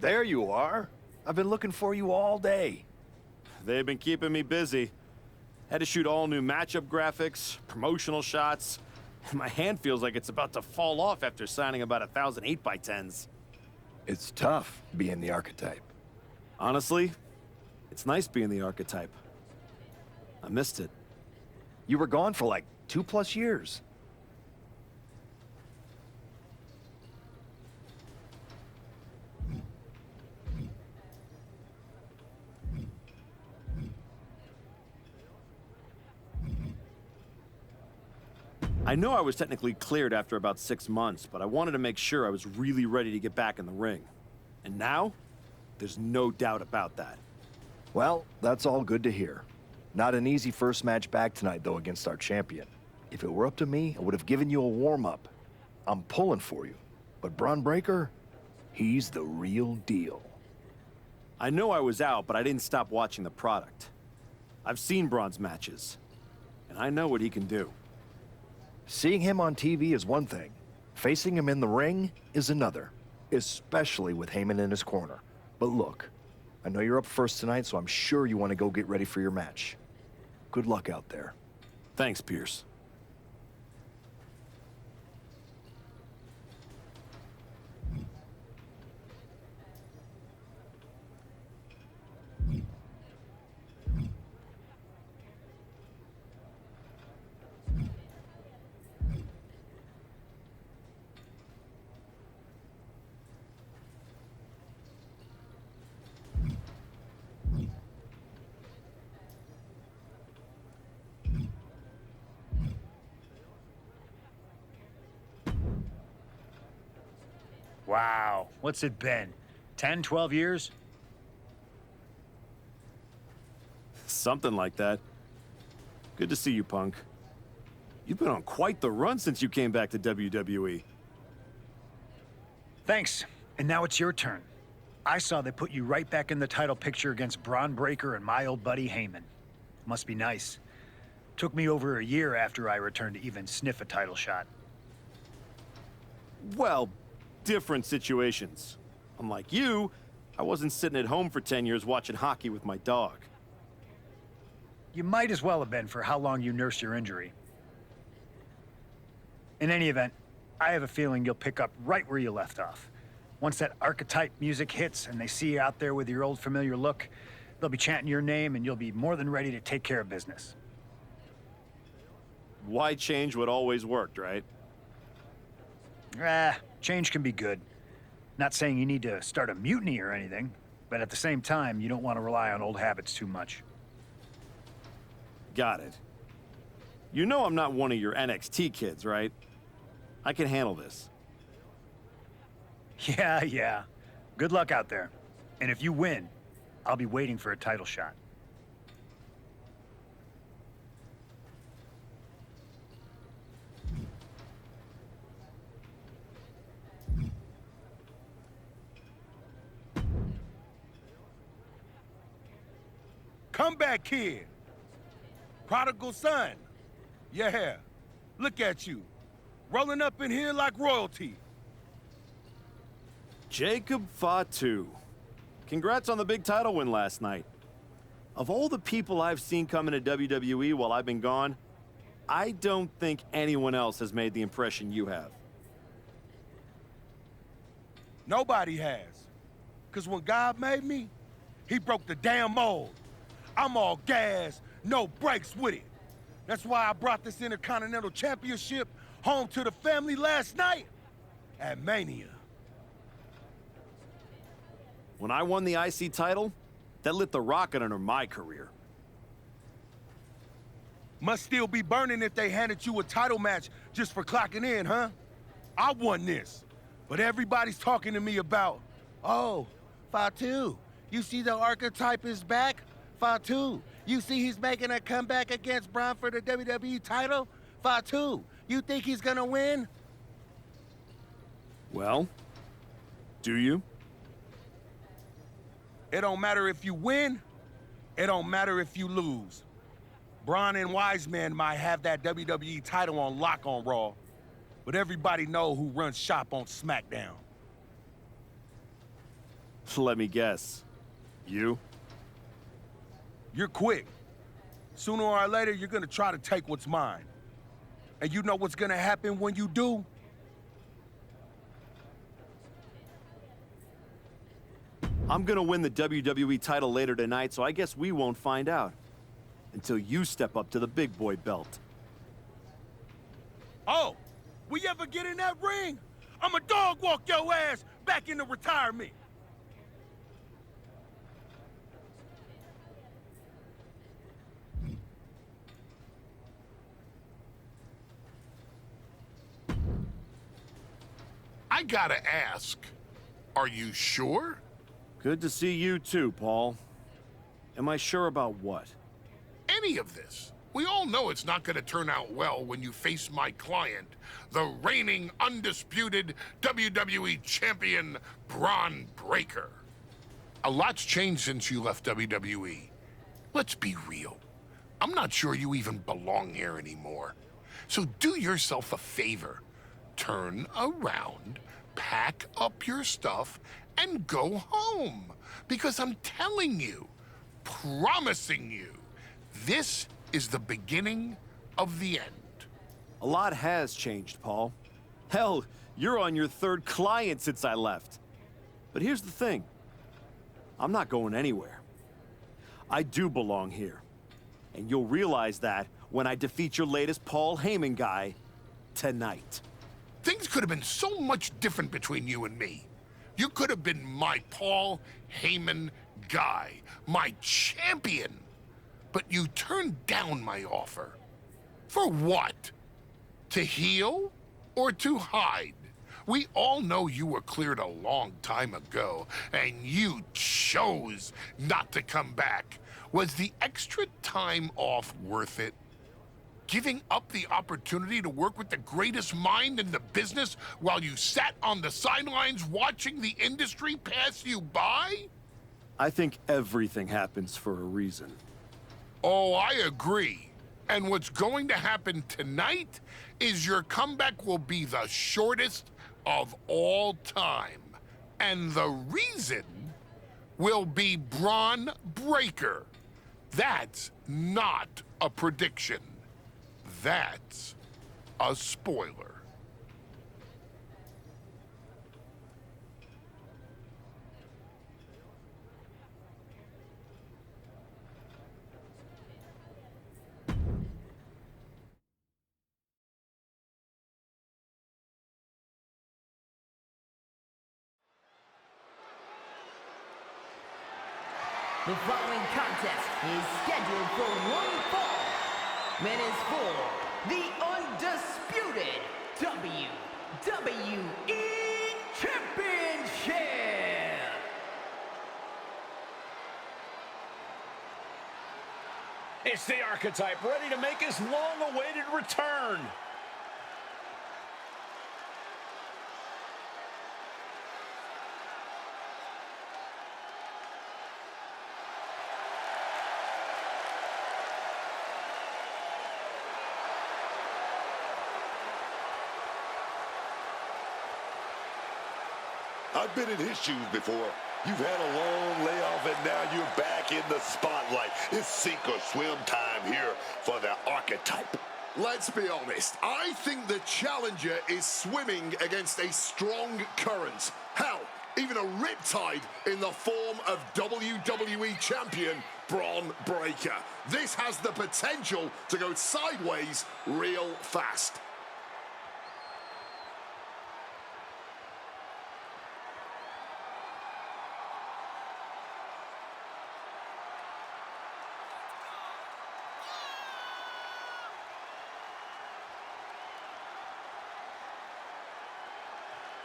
There you are. I've been looking for you all day. They've been keeping me busy. Had to shoot all new matchup graphics, promotional shots. My hand feels like it's about to fall off after signing about 1,000 8x10s. It's tough being the Archetype. Honestly, it's nice being the Archetype. I missed it. You were gone for like 2+ years. I know I was technically cleared after about 6 months, but I wanted to make sure I was really ready to get back in the ring. And now, there's no doubt about that. Well, that's all good to hear. Not an easy first match back tonight, though, against our champion. If it were up to me, I would have given you a warm-up. I'm pulling for you. But Braun Breaker, he's the real deal. I know I was out, but I didn't stop watching the product. I've seen Braun's matches, and I know what he can do. Seeing him on TV is one thing. Facing him in the ring is another. Especially with Heyman in his corner. But look, I know you're up first tonight, so I'm sure you want to go get ready for your match. Good luck out there. Thanks, Pierce. Wow, what's it been? 10, 12 years? Something like that. Good to see you, Punk. You've been on quite the run since you came back to WWE. Thanks, and now it's your turn. I saw they put you right back in the title picture against Braun Breaker and my old buddy Heyman. Must be nice. Took me over a year after I returned to even sniff a title shot. Well, different situations. Unlike you, I wasn't sitting at home for 10 years watching hockey with my dog. You might as well have been for how long you nursed your injury. In any event, I have a feeling you'll pick up right where you left off. Once that Archetype music hits and they see you out there with your old familiar look, they'll be chanting your name and you'll be more than ready to take care of business. Why change what always worked, right? Change can be good. Not saying you need to start a mutiny or anything, but at the same time, you don't want to rely on old habits too much. Got it. You know I'm not one of your NXT kids, right? I can handle this. Yeah. Good luck out there. And if you win, I'll be waiting for a title shot. Comeback kid. Prodigal son. Yeah. Look at you. Rolling up in here like royalty. Jacob Fatu. Congrats on the big title win last night. Of all the people I've seen come into WWE while I've been gone, I don't think anyone else has made the impression you have. Nobody has. Because when God made me, he broke the damn mold. I'm all gas, no brakes with it. That's why I brought this Intercontinental Championship home to the family last night at Mania. When I won the IC title, that lit the rocket under my career. Must still be burning if they handed you a title match just for clocking in, huh? I won this, but everybody's talking to me about, oh, Fatu, you see the Archetype is back? Fatu, you see he's making a comeback against Braun for the WWE title? Fatu, you think he's gonna win? Well, do you? It don't matter if you win, it don't matter if you lose. Braun and Wiseman might have that WWE title on lock on Raw, but everybody know who runs shop on SmackDown. Let me guess. You? You're quick. Sooner or later, you're gonna try to take what's mine. And you know what's gonna happen when you do? I'm gonna win the WWE title later tonight, so I guess we won't find out. Until you step up to the big boy belt. Oh, we ever get in that ring? I'ma dog walk your ass back into retirement. I gotta ask, are you sure? Good to see you too, Paul. Am I sure about what? Any of this? We all know it's not gonna turn out well when you face my client, the reigning, undisputed WWE Champion, Braun Breaker. A lot's changed since you left WWE. Let's be real. I'm not sure you even belong here anymore. So do yourself a favor. Turn around, pack up your stuff, and go home. Because I'm telling you, promising you, this is the beginning of the end. A lot has changed, Paul. Hell, you're on your third client since I left. But here's the thing. I'm not going anywhere. I do belong here. And you'll realize that when I defeat your latest Paul Heyman guy tonight. Things could have been so much different between you and me. You could have been my Paul Heyman guy, my champion. But you turned down my offer. For what? To heal or to hide? We all know you were cleared a long time ago, and you chose not to come back. Was the extra time off worth it? Giving up the opportunity to work with the greatest mind in the business while you sat on the sidelines watching the industry pass you by? I think everything happens for a reason. Oh, I agree. And what's going to happen tonight is your comeback will be the shortest of all time. And the reason will be Braun Breaker. That's not a prediction. That's a spoiler. The following contest is scheduled for one fall and is for the undisputed WWE Championship. It's the Archetype, ready to make his long-awaited return. I've been in his shoes before. You've had a long layoff and now you're back in the spotlight. It's sink or swim time here for the Archetype. Let's be honest, I think the challenger is swimming against a strong current. Hell, even a riptide in the form of WWE Champion Braun Breaker. This has the potential to go sideways real fast.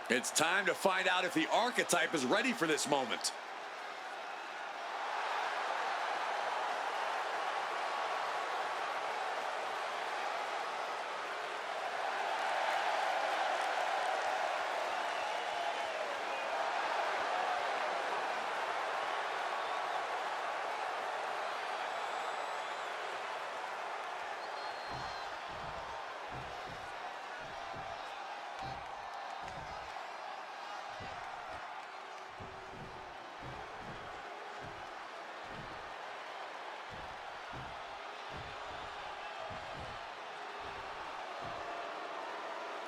It's time to find out if the Archetype is ready for this moment.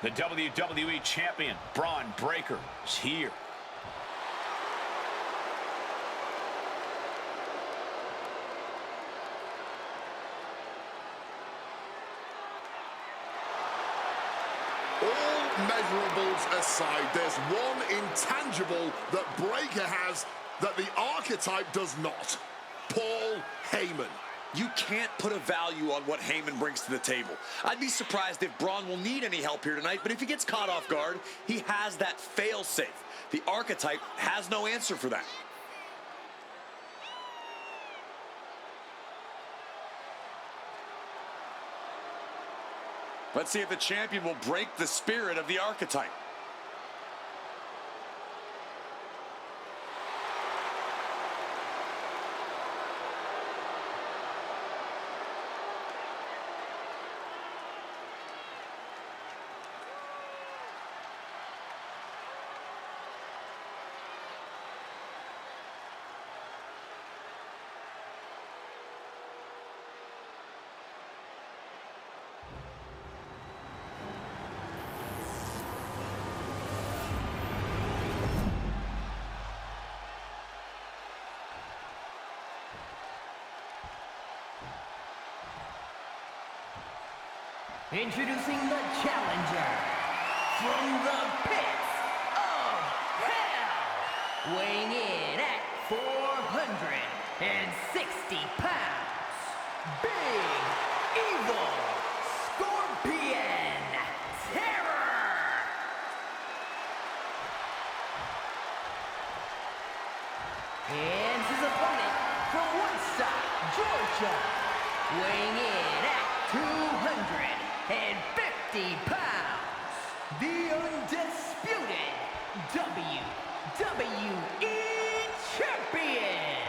The WWE Champion, Braun Breaker, is here. All measurables aside, there's one intangible that Breaker has that the Archetype does not. Paul Heyman. You can't put a value on what Heyman brings to the table. I'd be surprised if Braun will need any help here tonight, but if he gets caught off guard, he has that fail-safe. The Archetype has no answer for that. Let's see if the champion will break the spirit of the Archetype. Introducing the challenger from the pits of hell, weighing in at 460 pounds, Big Evil Scorpion Terror. And his opponent from Woodstock, Georgia, weighing in at 250 pounds, the undisputed WWE Champion,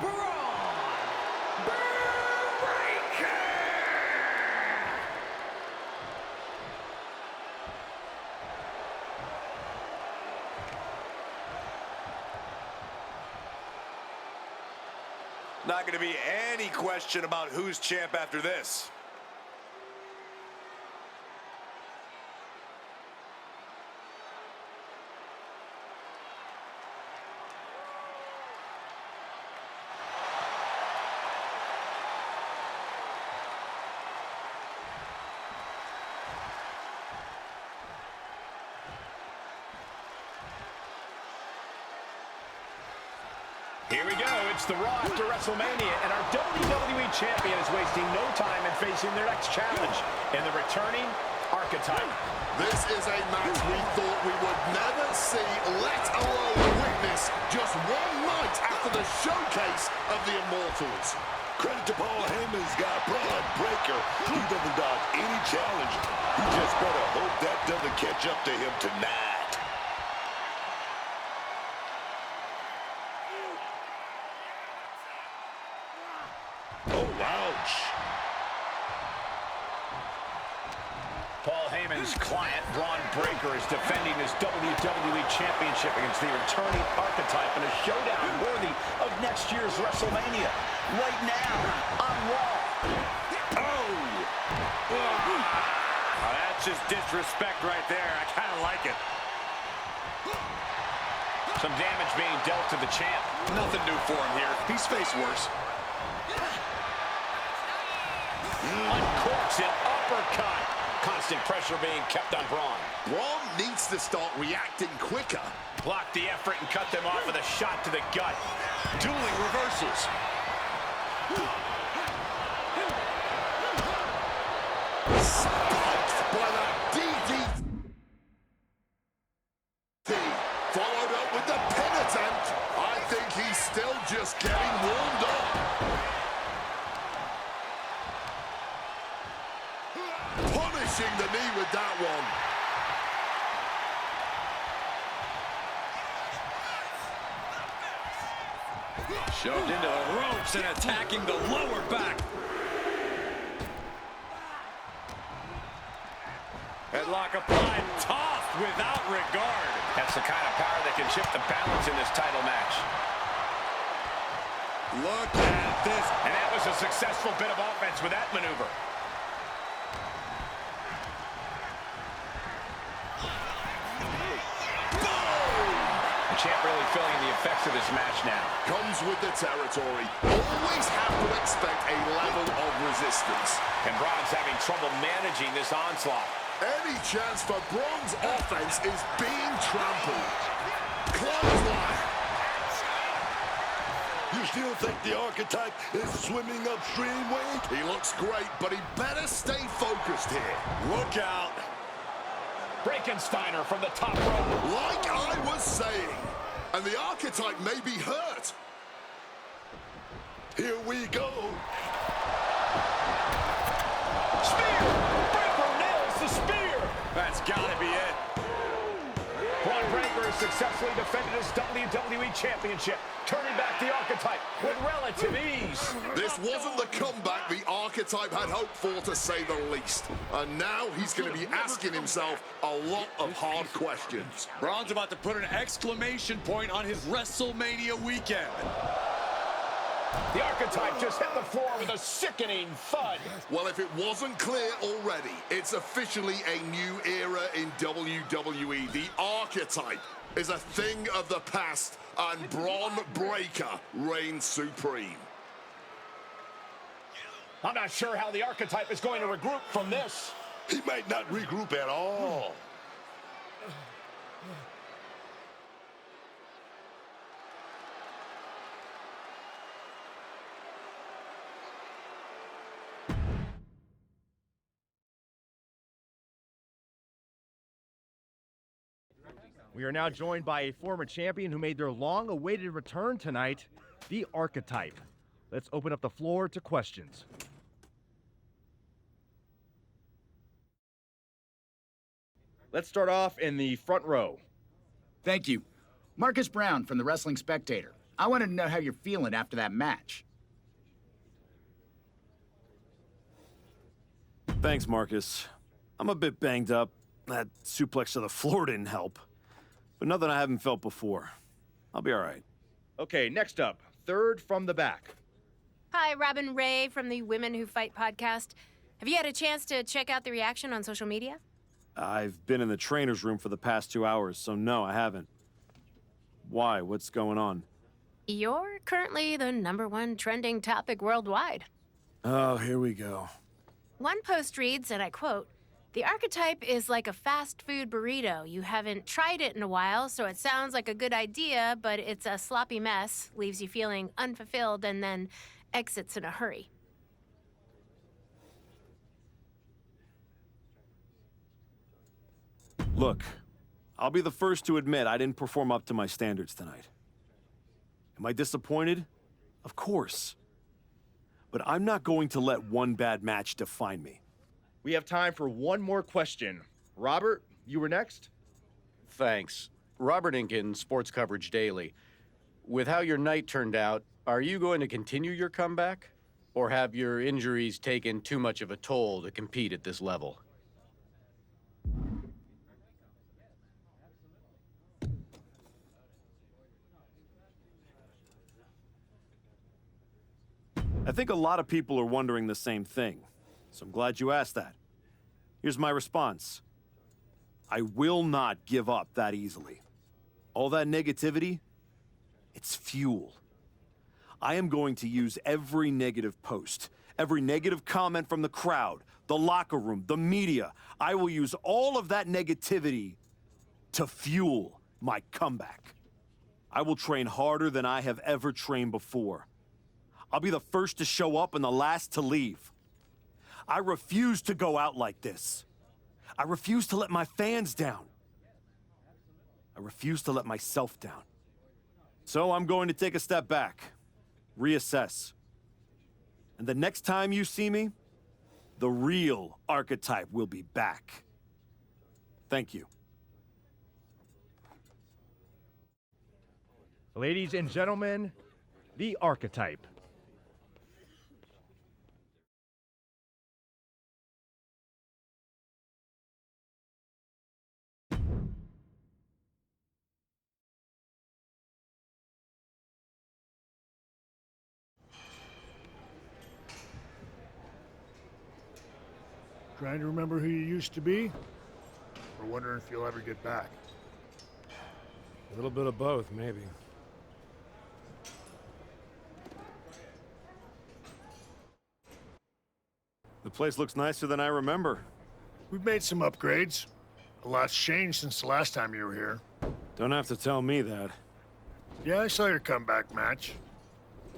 Braun Breaker! Not going to be any question about who's champ after this. Here we go. It's the Raw after WrestleMania, and our WWE Champion is wasting no time in facing their next challenge in the returning Archetype. This is a match we thought we would never see, let alone witness, just one night after the showcase of the Immortals. Credit to Paul Heyman's guy, Braun Breaker. He doesn't dodge any challenge. You just better hope that doesn't catch up to him tonight. Paul Heyman's client, Braun Breaker, is defending his WWE Championship against the returning Archetype in a showdown worthy of next year's WrestleMania. Right now on Raw. Oh, that's just disrespect right there. I kind of like it. Some damage being dealt to the champ. Nothing new for him here. He's faced worse. Uncorks an uppercut. Constant pressure being kept on Braun. Braun needs to start reacting quicker. Blocked the effort and cut them off with a shot to the gut. Dueling reversals. Spiked by that DDT. Followed up with the pin attempt. I think he's still just getting warmed up. Punishing the knee with that one. Shoved into the ropes and attacking the lower back. Headlock applied, tossed without regard. That's the kind of power that can shift the balance in this title match. Look at this. And that was a successful bit of offense with that maneuver. champ really feeling the effects of this match now. Comes with the territory. Always have to expect a level of resistance. And Braun's having trouble managing this onslaught. Any chance for Braun's offense is being trampled. Clothesline. You still think the Archetype is swimming upstream, Wade? He looks great, but he better stay focused here. Look out. Frankensteiner from the top rope. Like I was saying, and the Archetype may be hurt. Here we go. Spear! Breaker nails the spear! That's gotta be it. Braun Breaker has successfully defended his WWE Championship, turning back the Archetype with relative ease. This wasn't the comeback the Archetype had hoped for, to say the least. And now he's going to be asking himself a lot of hard questions. Braun's about to put an exclamation point on his WrestleMania weekend. The Archetype just hit the floor with a sickening thud. Well, if it wasn't clear already, it's officially a new era in WWE. The Archetype is a thing of the past, and Braun Breaker reigns supreme. I'm not sure how the Archetype is going to regroup from this. He might not regroup at all. We are now joined by a former champion who made their long-awaited return tonight, the Archetype. Let's open up the floor to questions. Let's start off in the front row. Thank you. Marcus Brown from the Wrestling Spectator. I wanted to know how you're feeling after that match. Thanks, Marcus. I'm a bit banged up. That suplex to the floor didn't help. But nothing I haven't felt before. I'll be all right. Okay, next up, third from the back. Hi, Robin Ray from the Women Who Fight podcast. Have you had a chance to check out the reaction on social media? I've been in the trainer's room for the past 2 hours, so no, I haven't. Why? What's going on? You're currently the #1 trending topic worldwide. Oh, here we go. One post reads, and I quote, "The Archetype is like a fast food burrito. You haven't tried it in a while, so it sounds like a good idea, but it's a sloppy mess, leaves you feeling unfulfilled, and then exits in a hurry." Look, I'll be the first to admit I didn't perform up to my standards tonight. Am I disappointed? Of course. But I'm not going to let one bad match define me. We have time for one more question. Robert, you were next? Thanks. Robert Inkin, Sports Coverage Daily. With how your night turned out, are you going to continue your comeback? Or have your injuries taken too much of a toll to compete at this level? I think a lot of people are wondering the same thing, so I'm glad you asked that. Here's my response. I will not give up that easily. All that negativity, it's fuel. I am going to use every negative post, every negative comment from the crowd, the locker room, the media. I will use all of that negativity to fuel my comeback. I will train harder than I have ever trained before. I'll be the first to show up and the last to leave. I refuse to go out like this. I refuse to let my fans down. I refuse to let myself down. So I'm going to take a step back, reassess. And the next time you see me, the real Archetype will be back. Thank you. Ladies and gentlemen, the Archetype. Trying to remember who you used to be? Or wondering if you'll ever get back? A little bit of both, maybe. The place looks nicer than I remember. We've made some upgrades. A lot's changed since the last time you were here. Don't have to tell me that. Yeah, I saw your comeback match.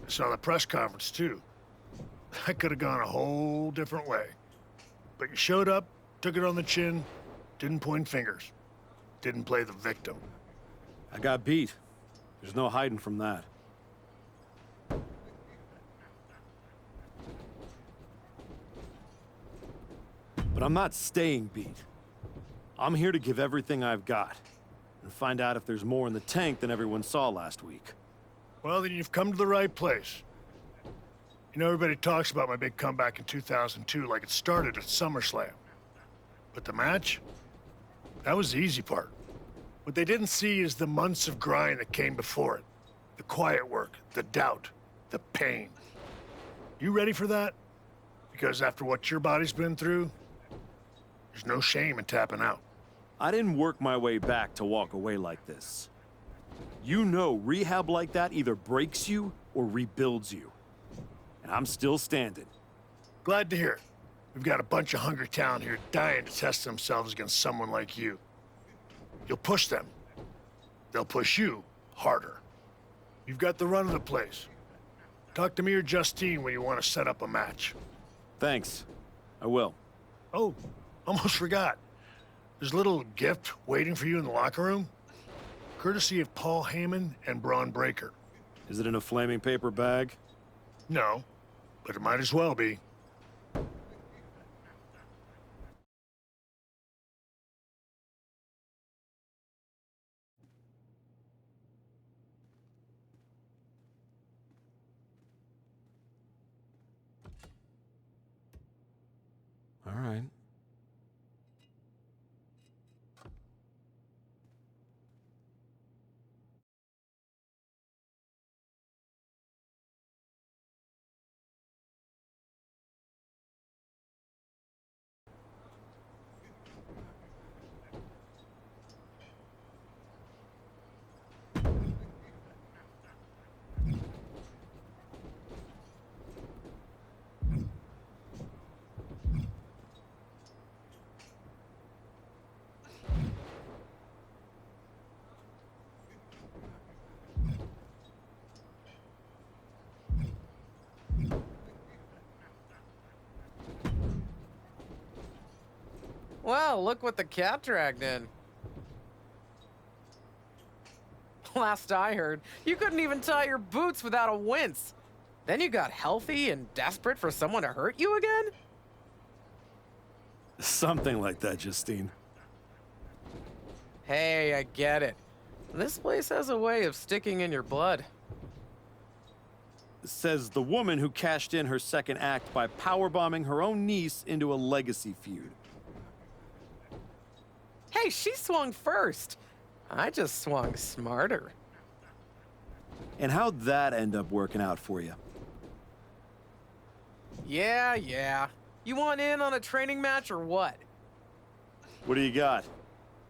I saw the press conference, too. That could have gone a whole different way. But you showed up, took it on the chin, didn't point fingers. Didn't play the victim. I got beat. There's no hiding from that. But I'm not staying beat. I'm here to give everything I've got and find out if there's more in the tank than everyone saw last week. Well, then you've come to the right place. You know, everybody talks about my big comeback in 2002 like it started at SummerSlam. But the match? That was the easy part. What they didn't see is the months of grind that came before it. The quiet work, the doubt, the pain. You ready for that? Because after what your body's been through, there's no shame in tapping out. I didn't work my way back to walk away like this. You know, rehab like that either breaks you or rebuilds you. And I'm still standing. Glad to hear it. We've got a bunch of hungry talent here dying to test themselves against someone like you. You'll push them. They'll push you harder. You've got the run of the place. Talk to me or Justine when you want to set up a match. Thanks. I will. Oh, almost forgot. There's a little gift waiting for you in the locker room. Courtesy of Paul Heyman and Braun Breaker. Is it in a flaming paper bag? No, but it might as well be. All right. Wow, look what the cat dragged in. Last I heard, you couldn't even tie your boots without a wince. Then you got healthy and desperate for someone to hurt you again? Something like that, Justine. Hey, I get it. This place has a way of sticking in your blood. Says the woman who cashed in her second act by powerbombing her own niece into a legacy feud. Hey, she swung first. I just swung smarter. And how'd that end up working out for you? Yeah. You want in on a training match or what? What do you got?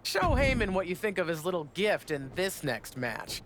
Show Heyman what you think of his little gift in this next match.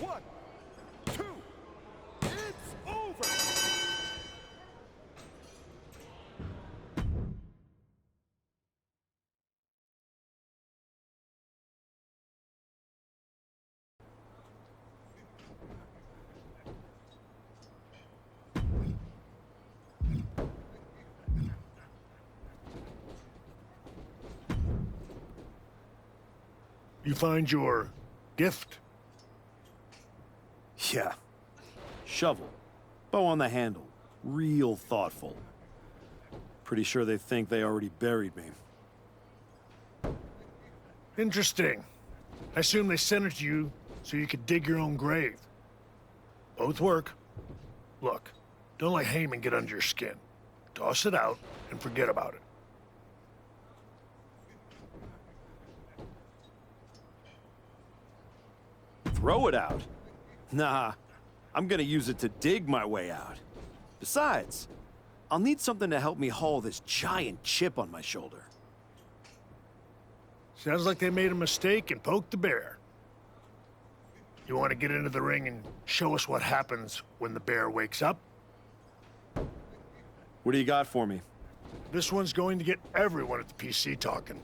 One, two, it's over! You find your gift? Yeah. Shovel. Bow on the handle. Real thoughtful. Pretty sure they think they already buried me. Interesting. I assume they sent it to you so you could dig your own grave. Both work. Look, don't let Heyman get under your skin. Toss it out and forget about it. Throw it out? Nah, I'm gonna use it to dig my way out. Besides, I'll need something to help me haul this giant chip on my shoulder. Sounds like they made a mistake and poked the bear. You want to get into the ring and show us what happens when the bear wakes up? What do you got for me? This one's going to get everyone at the PC talking.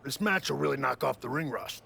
This match will really knock off the ring rust.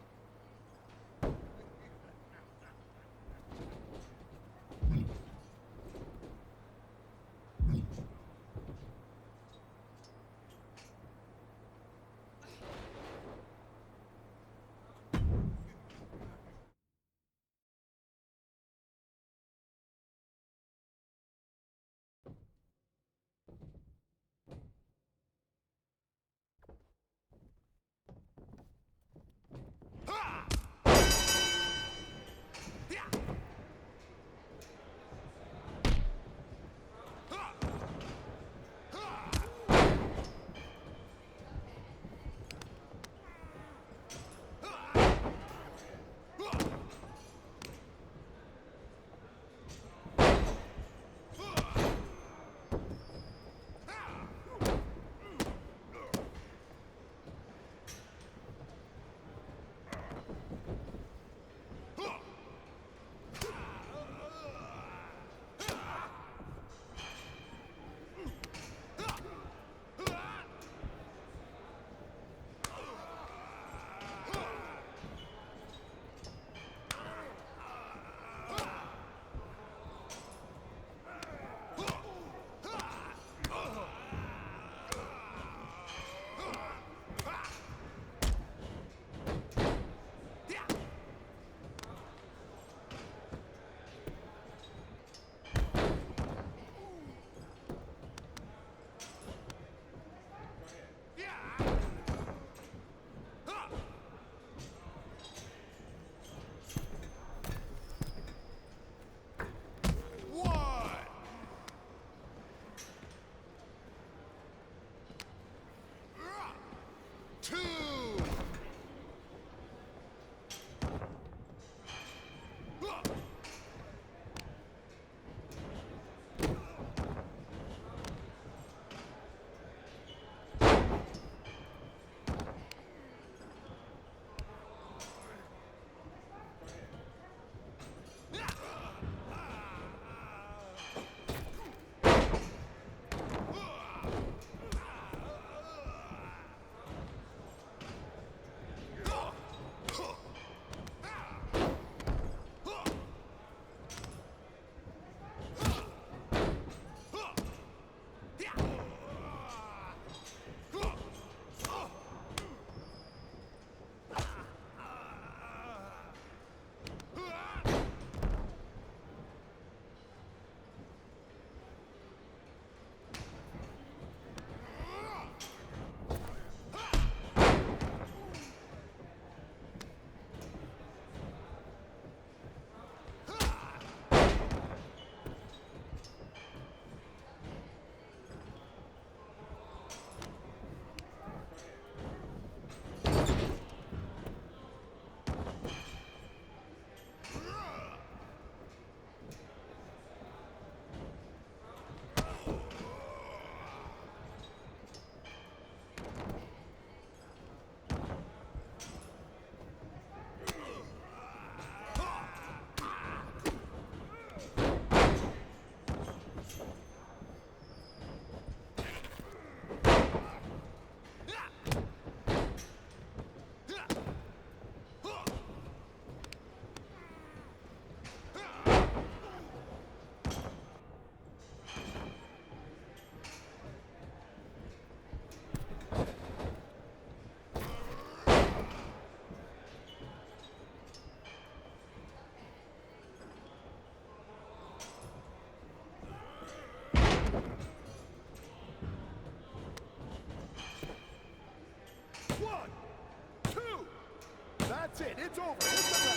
That's it. It's over. It's the bell.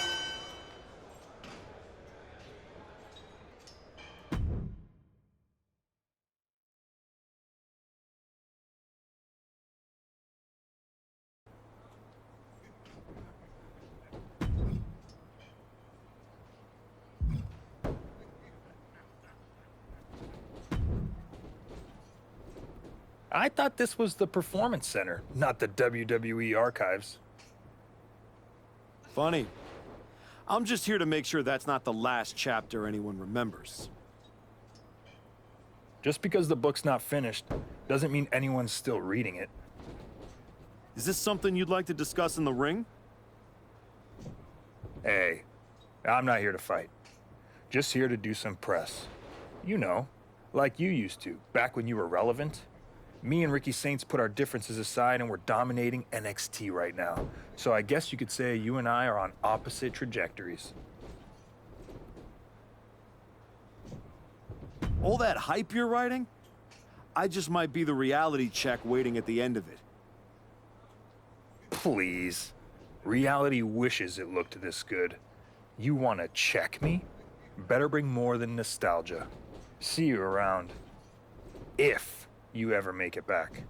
I thought this was the Performance Center, not the WWE Archives. Funny. I'm just here to make sure that's not the last chapter anyone remembers. Just because the book's not finished doesn't mean anyone's still reading it. Is this something you'd like to discuss in the ring? Hey, I'm not here to fight. Just here to do some press. You know, like you used to, back when you were relevant. Me and Ricky Saints put our differences aside and we're dominating NXT right now. So I guess you could say you and I are on opposite trajectories. All that hype you're writing? I just might be the reality check waiting at the end of it. Please. Reality wishes it looked this good. You want to check me? Better bring more than nostalgia. See you around. If you ever make it back.